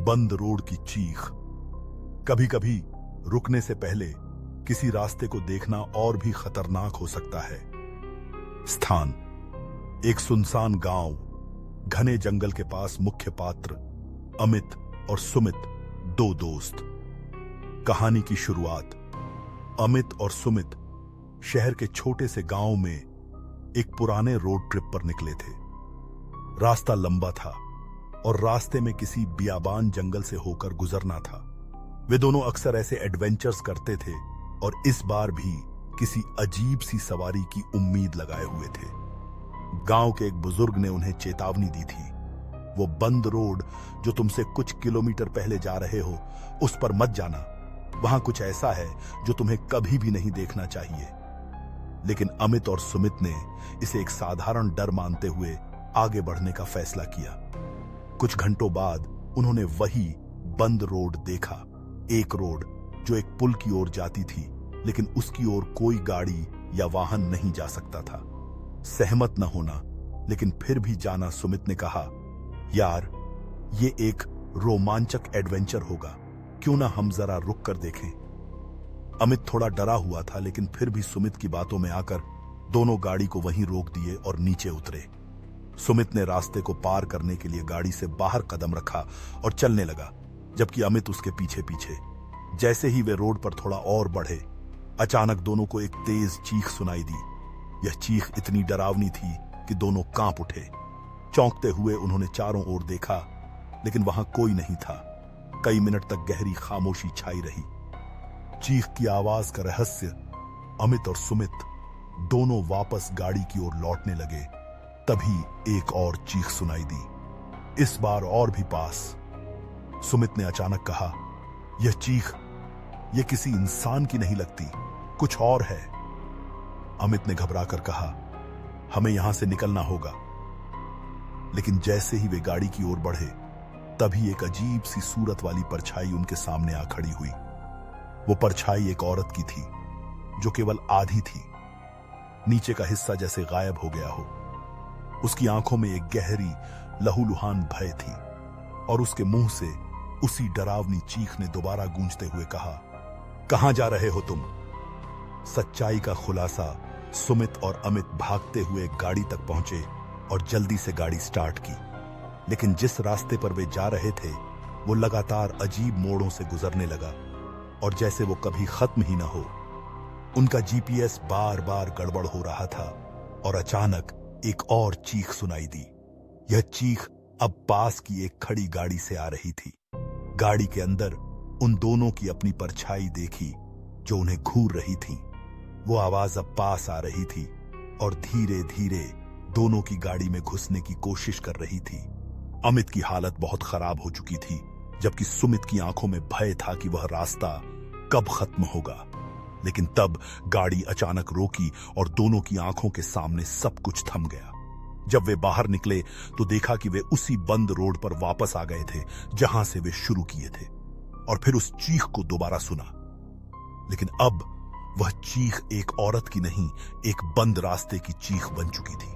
बंद रोड की चीख। कभी कभी रुकने से पहले किसी रास्ते को देखना और भी खतरनाक हो सकता है। स्थान: एक सुनसान गांव, घने जंगल के पास। मुख्य पात्र: अमित और सुमित, दो दोस्त। कहानी की शुरुआत: अमित और सुमित शहर के छोटे से गांव में एक पुराने रोड ट्रिप पर निकले थे। रास्ता लंबा था और रास्ते में किसी बियाबान जंगल से होकर गुजरना था। वे दोनों अक्सर ऐसे एडवेंचर्स करते थे और इस बार भी किसी अजीब सी सवारी की उम्मीद लगाए हुए थे। गांव के एक बुजुर्ग ने उन्हें चेतावनी दी थी, वो बंद रोड जो तुमसे कुछ किलोमीटर पहले जा रहे हो, उस पर मत जाना। वहां कुछ ऐसा है जो तुम्हें कभी भी नहीं देखना चाहिए। लेकिन अमित और सुमित ने इसे एक साधारण डर मानते हुए आगे बढ़ने का फैसला किया। कुछ घंटों बाद उन्होंने वही बंद रोड देखा, एक रोड जो एक पुल की ओर जाती थी, लेकिन उसकी ओर कोई गाड़ी या वाहन नहीं जा सकता था। सहमत न होना लेकिन फिर भी जाना, सुमित ने कहा, यार ये एक रोमांचक एडवेंचर होगा, क्यों ना हम जरा रुक कर देखें। अमित थोड़ा डरा हुआ था, लेकिन फिर भी सुमित की बातों में आकर दोनों गाड़ी को वहीं रोक दिए और नीचे उतरे। सुमित ने रास्ते को पार करने के लिए गाड़ी से बाहर कदम रखा और चलने लगा, जबकि अमित उसके पीछे पीछे। जैसे ही वे रोड पर थोड़ा और बढ़े, अचानक दोनों को एक तेज चीख सुनाई दी। यह चीख इतनी डरावनी थी कि दोनों कांप उठे। चौंकते हुए उन्होंने चारों ओर देखा, लेकिन वहां कोई नहीं था। कई मिनट तक गहरी खामोशी छाई रही। चीख की आवाज का रहस्य: अमित और सुमित दोनों वापस गाड़ी की ओर लौटने लगे। तभी एक और चीख सुनाई दी, इस बार और भी पास। सुमित ने अचानक कहा, यह चीख यह किसी इंसान की नहीं लगती, कुछ और है। अमित ने घबराकर कहा, हमें यहां से निकलना होगा। लेकिन जैसे ही वे गाड़ी की ओर बढ़े, तभी एक अजीब सी सूरत वाली परछाई उनके सामने आ खड़ी हुई। वो परछाई एक औरत की थी, जो केवल आधी थी। नीचे का हिस्सा जैसे गायब हो गया हो। उसकी आंखों में एक गहरी लहूलुहान भय थी और उसके मुंह से उसी डरावनी चीख ने दोबारा गूंजते हुए कहा, कहां जा रहे हो तुम? सच्चाई का खुलासा: सुमित और अमित भागते हुए गाड़ी तक पहुंचे और जल्दी से गाड़ी स्टार्ट की। लेकिन जिस रास्ते पर वे जा रहे थे, वो लगातार अजीब मोड़ों से गुजरने लगा और जैसे वो कभी खत्म ही ना हो। उनका जीपीएस बार बार गड़बड़ हो रहा था और अचानक एक और चीख सुनाई दी। यह चीख अब पास की एक खड़ी गाड़ी से आ रही थी। गाड़ी के अंदर उन दोनों की अपनी परछाई देखी, जो उन्हें घूर रही थी। वो आवाज अब पास आ रही थी और धीरे धीरे दोनों की गाड़ी में घुसने की कोशिश कर रही थी। अमित की हालत बहुत खराब हो चुकी थी, जबकि सुमित की आंखों में भय था कि वह रास्ता कब खत्म होगा। लेकिन तब गाड़ी अचानक रोकी और दोनों की आंखों के सामने सब कुछ थम गया। जब वे बाहर निकले तो देखा कि वे उसी बंद रोड पर वापस आ गए थे जहां से वे शुरू किए थे, और फिर उस चीख को दोबारा सुना। लेकिन अब वह चीख एक औरत की नहीं, एक बंद रास्ते की चीख बन चुकी थी।